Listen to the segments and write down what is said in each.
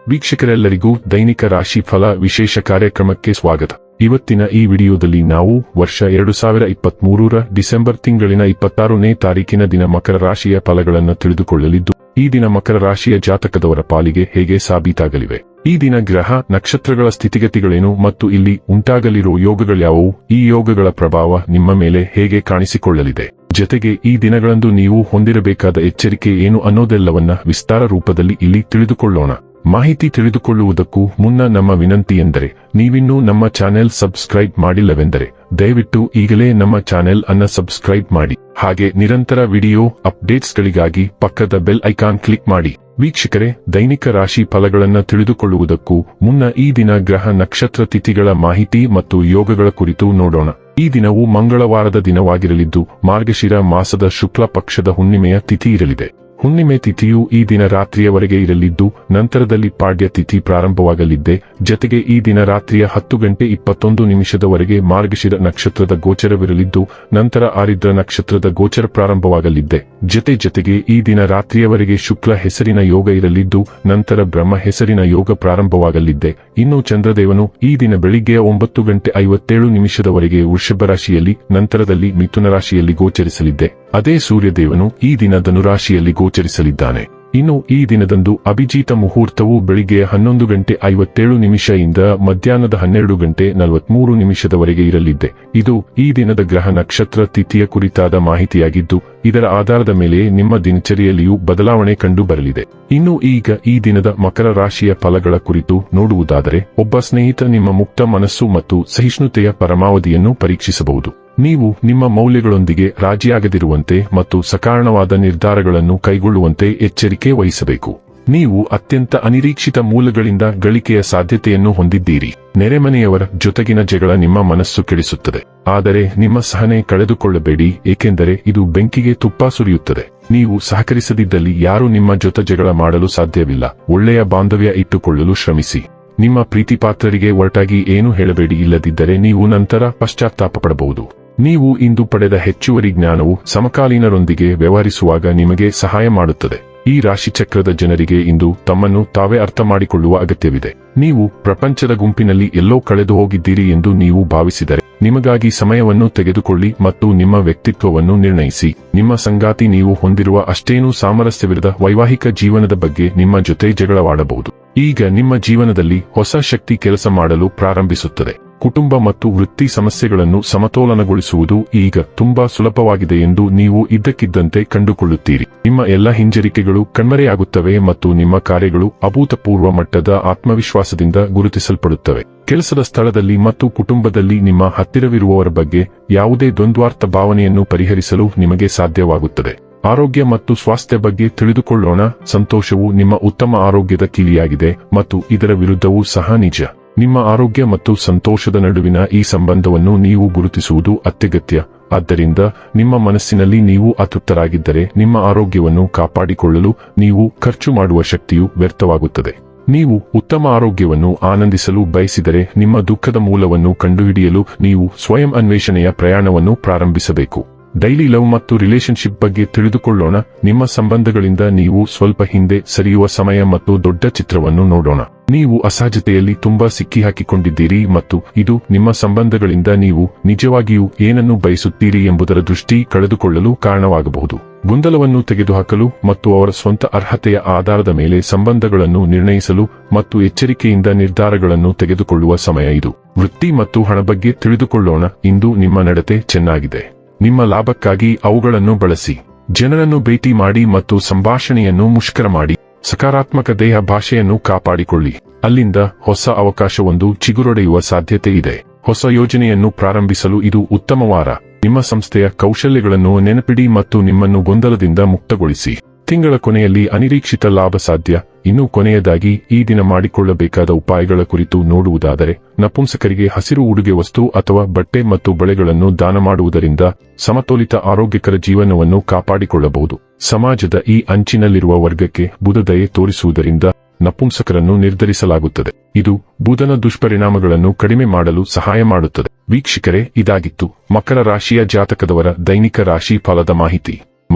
ವೀಕ್ಷಕರೆಲ್ಲರಿಗೂ ದೈನಿಕ ರಾಶಿ ಫಲ ವಿಶೇಷ ಕಾರ್ಯಕ್ರಮಕ್ಕೆ ಸ್ವಾಗತ. ಇವತ್ತಿನ ಈ ವಿಡಿಯೋದಲ್ಲಿ ನಾವು ವರ್ಷ 2023ರ ಡಿಸೆಂಬರ್ ತಿಂಗಳಿನ 26ನೇ ತಾರೀಕಿನ ದಿನ ಮಕರ ರಾಶಿಯ ಫಲಗಳನ್ನು ತಿಳಿದುಕೊಳ್ಳಲಿದ್ದು, ಈ ದಿನ ಮಕರ ರಾಶಿಯ ಜಾತಕದವರ ಪಾಲಿಗೆ ಹೇಗೆ ಸಾಬೀತಾಗಲಿವೆ, ಈ ದಿನ ಗ್ರಹ ನಕ್ಷತ್ರಗಳ ಸ್ಥಿತಿಗತಿಗಳೇನು ಮತ್ತು ಇಲ್ಲಿ ಉಂಟಾಗಲಿರುವ ಯೋಗಗಳ್ಯಾವುವು, ಈ ಯೋಗಗಳ ಪ್ರಭಾವ ನಿಮ್ಮ ಮೇಲೆ ಹೇಗೆ ಕಾಣಿಸಿಕೊಳ್ಳಲಿದೆ, ಜೊತೆಗೆ ಈ ದಿನಗಳಂದು ನೀವು ಹೊಂದಿರಬೇಕಾದ ಎಚ್ಚರಿಕೆ ಏನು ಅನ್ನೋದೆಲ್ಲವನ್ನ ವಿಸ್ತಾರ ರೂಪದಲ್ಲಿ ಇಲ್ಲಿ ತಿಳಿದುಕೊಳ್ಳೋಣ. ಮಾಹಿತಿ ತಿಳಿದುಕೊಳ್ಳುವುದಕ್ಕೂ ಮುನ್ನ ನಮ್ಮ ವಿನಂತಿ ಎಂದರೆ, ನೀವಿನ್ನೂ ನಮ್ಮ ಚಾನೆಲ್ ಸಬ್ಸ್ಕ್ರೈಬ್ ಮಾಡಿಲ್ಲವೆಂದರೆ ದಯವಿಟ್ಟು ಈಗಲೇ ನಮ್ಮ ಚಾನೆಲ್ ಅನ್ನು ಸಬ್ಸ್ಕ್ರೈಬ್ ಮಾಡಿ. ಹಾಗೆ ನಿರಂತರ ವಿಡಿಯೋ ಅಪ್ಡೇಟ್ಸ್ಗಳಿಗಾಗಿ ಪಕ್ಕದ ಬೆಲ್ ಐಕಾನ್ ಕ್ಲಿಕ್ ಮಾಡಿ. ವೀಕ್ಷಕರೇ, ದೈನಿಕ ರಾಶಿ ಫಲಗಳನ್ನು ತಿಳಿದುಕೊಳ್ಳುವುದಕ್ಕೂ ಮುನ್ನ ಈ ದಿನ ಗ್ರಹ ನಕ್ಷತ್ರ ತಿಥಿಗಳ ಮಾಹಿತಿ ಮತ್ತು ಯೋಗಗಳ ಕುರಿತು ನೋಡೋಣ. ಈ ದಿನವು ಮಂಗಳವಾರದ ದಿನವಾಗಿರಲಿದ್ದು, ಮಾರ್ಗಶಿರ ಮಾಸದ ಶುಕ್ಲ ಪಕ್ಷದ ಹುಣ್ಣಿಮೆಯ ತಿಥಿ ಇರಲಿದೆ. ಹುಣ್ಣಿಮೆ ತಿಥಿಯು ಈ ದಿನ ರಾತ್ರಿಯವರೆಗೆ ಇರಲಿದ್ದು, ನಂತರದಲ್ಲಿ ಪಾಡ್ಯ ತಿಥಿ ಪ್ರಾರಂಭವಾಗಲಿದ್ದೆ. ಜತೆಗೆ ಈ ದಿನ ರಾತ್ರಿಯ 10:21 ಮಾರ್ಗಶಿರ ನಕ್ಷತ್ರದ ಗೋಚರವಿರಲಿದ್ದು, ನಂತರ ಆರಿದ್ರ ನಕ್ಷತ್ರದ ಗೋಚರ ಪ್ರಾರಂಭವಾಗಲಿದ್ದೆ. ಜತೆಗೆ ಈ ದಿನ ರಾತ್ರಿಯವರೆಗೆ ಶುಕ್ಲ ಹೆಸರಿನ ಯೋಗ ಇರಲಿದ್ದು, ನಂತರ ಬ್ರಹ್ಮ ಹೆಸರಿನ ಯೋಗ ಪ್ರಾರಂಭವಾಗಲಿದ್ದೆ. ಇನ್ನು ಚಂದ್ರದೇವನು ಈ ದಿನ ಬೆಳಿಗ್ಗೆ 9:57 ವೃಷಭ ರಾಶಿಯಲ್ಲಿ, ನಂತರದಲ್ಲಿ ಮಿಥುನ ರಾಶಿಯಲ್ಲಿ ಗೋಚರಿಸಲಿದ್ದೆ. ಅದೇ ಸೂರ್ಯದೇವನು ಈ ದಿನ ಧನುರಾಶಿಯಲ್ಲಿ ಗೋಚರಿಸಲಿದ್ದಾನೆ. ಇನ್ನು ಈ ದಿನದಂದು ಅಭಿಜಿತ ಮುಹೂರ್ತವು ಬೆಳಿಗ್ಗೆ 11:57 ಇಂದ ಮಧ್ಯಾಹ್ನದ 12:43 ಇರಲಿದೆ. ಇದು ಈ ದಿನದ ಗ್ರಹ ನಕ್ಷತ್ರ ತಿಥಿಯ ಕುರಿತಾದ ಮಾಹಿತಿಯಾಗಿದ್ದು, ಇದರ ಆಧಾರದ ಮೇಲೆ ನಿಮ್ಮ ದಿನಚರಿಯಲ್ಲಿಯೂ ಬದಲಾವಣೆ ಕಂಡು ಬರಲಿದೆ. ಇನ್ನು ಈಗ ಈ ದಿನದ ಮಕರ ರಾಶಿಯ ಫಲಗಳ ಕುರಿತು ನೋಡುವುದಾದರೆ, ಒಬ್ಬ ಸ್ನೇಹಿತ ನಿಮ್ಮ ಮುಕ್ತ ಮನಸ್ಸು ಮತ್ತು ಸಹಿಷ್ಣುತೆಯ ಪರಮಾವಧಿಯನ್ನು ಪರೀಕ್ಷಿಸಬಹುದು. ನೀವು ನಿಮ್ಮ ಮೌಲ್ಯಗಳೊಂದಿಗೆ ರಾಜಿಯಾಗದಿರುವಂತೆ ಮತ್ತು ಸಕಾರಣವಾದ ನಿರ್ಧಾರಗಳನ್ನು ಕೈಗೊಳ್ಳುವಂತೆ ಎಚ್ಚರಿಕೆ ವಹಿಸಬೇಕು. ನೀವು ಅತ್ಯಂತ ಅನಿರೀಕ್ಷಿತ ಮೂಲಗಳಿಂದ ಗಳಿಕೆಯ ಸಾಧ್ಯತೆಯನ್ನು ಹೊಂದಿದ್ದೀರಿ. ನೆರೆಮನೆಯವರ ಜೊತೆಗಿನ ಜಗಳ ನಿಮ್ಮ ಮನಸ್ಸು ಕೆಡಿಸುತ್ತದೆ. ಆದರೆ ನಿಮ್ಮ ಸಹನೆ ಕಳೆದುಕೊಳ್ಳಬೇಡಿ, ಏಕೆಂದರೆ ಇದು ಬೆಂಕಿಗೆ ತುಪ್ಪ ಸುರಿಯುತ್ತದೆ. ನೀವು ಸಹಕರಿಸದಿದ್ದಲ್ಲಿ ಯಾರೂ ನಿಮ್ಮ ಜೊತೆ ಜಗಳ ಮಾಡಲು ಸಾಧ್ಯವಿಲ್ಲ. ಒಳ್ಳೆಯ ಬಾಂಧವ್ಯ ಇಟ್ಟುಕೊಳ್ಳಲು ಶ್ರಮಿಸಿ. ನಿಮ್ಮ ಪ್ರೀತಿಪಾತ್ರರಿಗೆ ಒರಟಾಗಿ ಏನು ಹೇಳಬೇಡಿ, ಇಲ್ಲದಿದ್ದರೆ ನೀವು ನಂತರ ಪಶ್ಚಾತ್ತಾಪ ಪಡಬಹುದು. ನೀವು ಇಂದು ಪಡೆದ ಹೆಚ್ಚುವರಿ ಜ್ಞಾನವು ಸಮಕಾಲೀನರೊಂದಿಗೆ ವ್ಯವಹರಿಸುವಾಗ ನಿಮಗೆ ಸಹಾಯ ಮಾಡುತ್ತದೆ. ಈ ರಾಶಿಚಕ್ರದ ಜನರಿಗೆ ಇಂದು ತಮ್ಮನ್ನು ತಾವೇ ಅರ್ಥ ಮಾಡಿಕೊಳ್ಳುವ ಅಗತ್ಯವಿದೆ. ನೀವು ಪ್ರಪಂಚದ ಗುಂಪಿನಲ್ಲಿ ಎಲ್ಲೋ ಕಳೆದು ಹೋಗಿದ್ದೀರಿ ಎಂದು ನೀವು ಭಾವಿಸಿದರೆ, ನಿಮಗಾಗಿ ಸಮಯವನ್ನು ತೆಗೆದುಕೊಳ್ಳಿ ಮತ್ತು ನಿಮ್ಮ ವ್ಯಕ್ತಿತ್ವವನ್ನು ನಿರ್ಣಯಿಸಿ. ನಿಮ್ಮ ಸಂಗಾತಿ ನೀವು ಹೊಂದಿರುವ ಅಷ್ಟೇನೂ ಸಾಮರಸ್ಯವಿರದ ವೈವಾಹಿಕ ಜೀವನದ ಬಗ್ಗೆ ನಿಮ್ಮ ಜೊತೆ ಜಗಳವಾಡಬಹುದು. ಈಗ ನಿಮ್ಮ ಜೀವನದಲ್ಲಿ ಹೊಸ ಶಕ್ತಿ ಕೆಲಸ ಮಾಡಲು ಪ್ರಾರಂಭಿಸುತ್ತದೆ. ಕುಟುಂಬ ಮತ್ತು ವೃತ್ತಿ ಸಮಸ್ಯೆಗಳನ್ನು ಸಮತೋಲನಗೊಳಿಸುವುದು ಈಗ ತುಂಬಾ ಸುಲಭವಾಗಿದೆ ಎಂದು ನೀವು ಇದ್ದಕ್ಕಿದ್ದಂತೆ ಕಂಡುಕೊಳ್ಳುತ್ತೀರಿ. ನಿಮ್ಮ ಎಲ್ಲ ಹಿಂಜರಿಕೆಗಳು ಕಣ್ಮರೆಯಾಗುತ್ತವೆ ಮತ್ತು ನಿಮ್ಮ ಕಾರ್ಯಗಳು ಅಭೂತಪೂರ್ವ ಮಟ್ಟದ ಆತ್ಮವಿಶ್ವಾಸದಿಂದ ಗುರುತಿಸಲ್ಪಡುತ್ತವೆ. ಕೆಲಸದ ಸ್ಥಳದಲ್ಲಿ ಮತ್ತು ಕುಟುಂಬದಲ್ಲಿ ನಿಮ್ಮ ಹತ್ತಿರವಿರುವವರ ಬಗ್ಗೆ ಯಾವುದೇ ದ್ವಂದ್ವಾರ್ಥ ಭಾವನೆಯನ್ನು ಪರಿಹರಿಸಲು ನಿಮಗೆ ಸಾಧ್ಯವಾಗುತ್ತದೆ. ಆರೋಗ್ಯ ಮತ್ತು ಸ್ವಾಸ್ಥ್ಯ ಬಗ್ಗೆ ತಿಳಿದುಕೊಳ್ಳೋಣ. ಸಂತೋಷವು ನಿಮ್ಮ ಉತ್ತಮ ಆರೋಗ್ಯದ ಕೀಲಿಯಾಗಿದೆ ಮತ್ತು ಇದರ ವಿರುದ್ಧವೂ ಸಹ ನಿಜ. ನಿಮ್ಮ ಆರೋಗ್ಯ ಮತ್ತು ಸಂತೋಷದ ನಡುವಿನ ಈ ಸಂಬಂಧವನ್ನು ನೀವು ಗುರುತಿಸುವುದು ಅತ್ಯಗತ್ಯ. ಆದ್ದರಿಂದ ನಿಮ್ಮ ಮನಸ್ಸಿನಲ್ಲಿ ನೀವು ಅತೃಪ್ತರಾಗಿದ್ದರೆ, ನಿಮ್ಮ ಆರೋಗ್ಯವನ್ನು ಕಾಪಾಡಿಕೊಳ್ಳಲು ನೀವು ಖರ್ಚು ಮಾಡುವ ಶಕ್ತಿಯು ವ್ಯರ್ಥವಾಗುತ್ತದೆ. ನೀವು ಉತ್ತಮ ಆರೋಗ್ಯವನ್ನು ಆನಂದಿಸಲು ಬಯಸಿದರೆ, ನಿಮ್ಮ ದುಃಖದ ಮೂಲವನ್ನು ಕಂಡುಹಿಡಿಯಲು ನೀವು ಸ್ವಯಂ ಅನ್ವೇಷಣೆಯ ಪ್ರಯಾಣವನ್ನು ಪ್ರಾರಂಭಿಸಬೇಕು. ಡೈಲಿ ಲವ್ ಮತ್ತು ರಿಲೇಶನ್ಶಿಪ್ ಬಗ್ಗೆ ತಿಳಿದುಕೊಳ್ಳೋಣ. ನಿಮ್ಮ ಸಂಬಂಧಗಳಿಂದ ನೀವು ಸ್ವಲ್ಪ ಹಿಂದೆ ಸರಿಯುವ ಸಮಯ ಮತ್ತು ದೊಡ್ಡ ಚಿತ್ರವನ್ನು ನೋಡೋಣ. ನೀವು ಅಸಹಜತೆಯಲ್ಲಿ ತುಂಬಾ ಸಿಕ್ಕಿಹಾಕಿಕೊಂಡಿದ್ದೀರಿ ಮತ್ತು ಇದು ನಿಮ್ಮ ಸಂಬಂಧಗಳಿಂದ ನೀವು ನಿಜವಾಗಿಯೂ ಏನನ್ನು ಬಯಸುತ್ತೀರಿ ಎಂಬುದರ ದೃಷ್ಟಿ ಕಳೆದುಕೊಳ್ಳಲು ಕಾರಣವಾಗಬಹುದು. ಗೊಂದಲವನ್ನು ತೆಗೆದುಹಾಕಲು ಮತ್ತು ಅವರ ಸ್ವಂತ ಅರ್ಹತೆಯ ಆಧಾರದ ಮೇಲೆ ಸಂಬಂಧಗಳನ್ನು ನಿರ್ಣಯಿಸಲು ಮತ್ತು ಎಚ್ಚರಿಕೆಯಿಂದ ನಿರ್ಧಾರಗಳನ್ನು ತೆಗೆದುಕೊಳ್ಳುವ ಸಮಯ ಇದು. ವೃತ್ತಿ ಮತ್ತು ಹಣ ಬಗ್ಗೆ ತಿಳಿದುಕೊಳ್ಳೋಣ. ಇಂದು ನಿಮ್ಮ ನಡತೆ ಚೆನ್ನಾಗಿದೆ. ನಿಮ್ಮ ಲಾಭಕ್ಕಾಗಿ ಅವುಗಳನ್ನು ಬಳಸಿ. ಜನರನ್ನು ಭೇಟಿ ಮಾಡಿ ಮತ್ತು ಸಂಭಾಷಣೆಯನ್ನು ಮುಷ್ಕರ ಮಾಡಿ. ಸಕಾರಾತ್ಮಕ ದೇಹ ಭಾಷೆಯನ್ನು ಕಾಪಾಡಿಕೊಳ್ಳಿ. ಅಲ್ಲಿಂದ ಹೊಸ ಅವಕಾಶವೊಂದು ಚಿಗುರೊಡೆಯುವ ಸಾಧ್ಯತೆ ಇದೆ. ಹೊಸ ಯೋಜನೆಯನ್ನು ಪ್ರಾರಂಭಿಸಲು ಇದು ಉತ್ತಮ ವಾರ. ನಿಮ್ಮ ಸಂಸ್ಥೆಯ ಕೌಶಲ್ಯಗಳನ್ನು ನೆನಪಿಡಿ ಮತ್ತು ನಿಮ್ಮನ್ನು ಗೊಂದಲದಿಂದ ಮುಕ್ತಗೊಳಿಸಿ. ತಿಂಗಳ ಕೊನೆಯಲ್ಲಿ ಅನಿರೀಕ್ಷಿತ ಲಾಭ ಸಾಧ್ಯ. ಇನ್ನು ಕೊನೆಯದಾಗಿ ಈ ದಿನ ಮಾಡಿಕೊಳ್ಳಬೇಕಾದ ಉಪಾಯಗಳ ಕುರಿತು ನೋಡುವುದಾದರೆ, ನಪುಂಸಕರಿಗೆ ಹಸಿರು ಉಡುಗೆ ವಸ್ತು ಅಥವಾ ಬಟ್ಟೆ ಮತ್ತು ಬಳೆಗಳನ್ನು ದಾನ ಮಾಡುವುದರಿಂದ ಸಮತೋಲಿತ ಆರೋಗ್ಯಕರ ಜೀವನವನ್ನು ಕಾಪಾಡಿಕೊಳ್ಳಬಹುದು. ಸಮಾಜದ ಈ ಅಂಚಿನಲ್ಲಿರುವ ವರ್ಗಕ್ಕೆ ಬುಧ ದಯೆ ತೋರಿಸುವುದರಿಂದ ನಪುಂಸಕರನ್ನು ನಿರ್ಧರಿಸಲಾಗುತ್ತದೆ. ಇದು ಬುಧನ ದುಷ್ಪರಿಣಾಮಗಳನ್ನು ಕಡಿಮೆ ಮಾಡಲು ಸಹಾಯ ಮಾಡುತ್ತದೆ. ವೀಕ್ಷಕರೇ, ಇದಾಗಿತ್ತು ಮಕರ ರಾಶಿಯ ಜಾತಕದವರ ದೈನಿಕ ರಾಶಿ ಫಲದ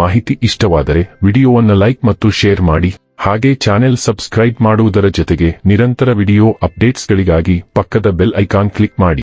ಮಾಹಿತಿ ಇಷ್ಟವಾದರೆ ವಿಡಿಯೋವನ್ನು ಲೈಕ್ ಮತ್ತು ಶೇರ್ ಮಾಡಿ. ಹಾಗೆ ಚಾನೆಲ್ ಸಬ್ಸ್ಕ್ರೈಬ್ ಮಾಡುವುದರ ಜೊತೆಗೆ ನಿರಂತರ ವಿಡಿಯೋ ಅಪ್ಡೇಟ್ಸ್ಗಳಿಗಾಗಿ ಪಕ್ಕದ ಬೆಲ್ ಐಕಾನ್ ಕ್ಲಿಕ್ ಮಾಡಿ.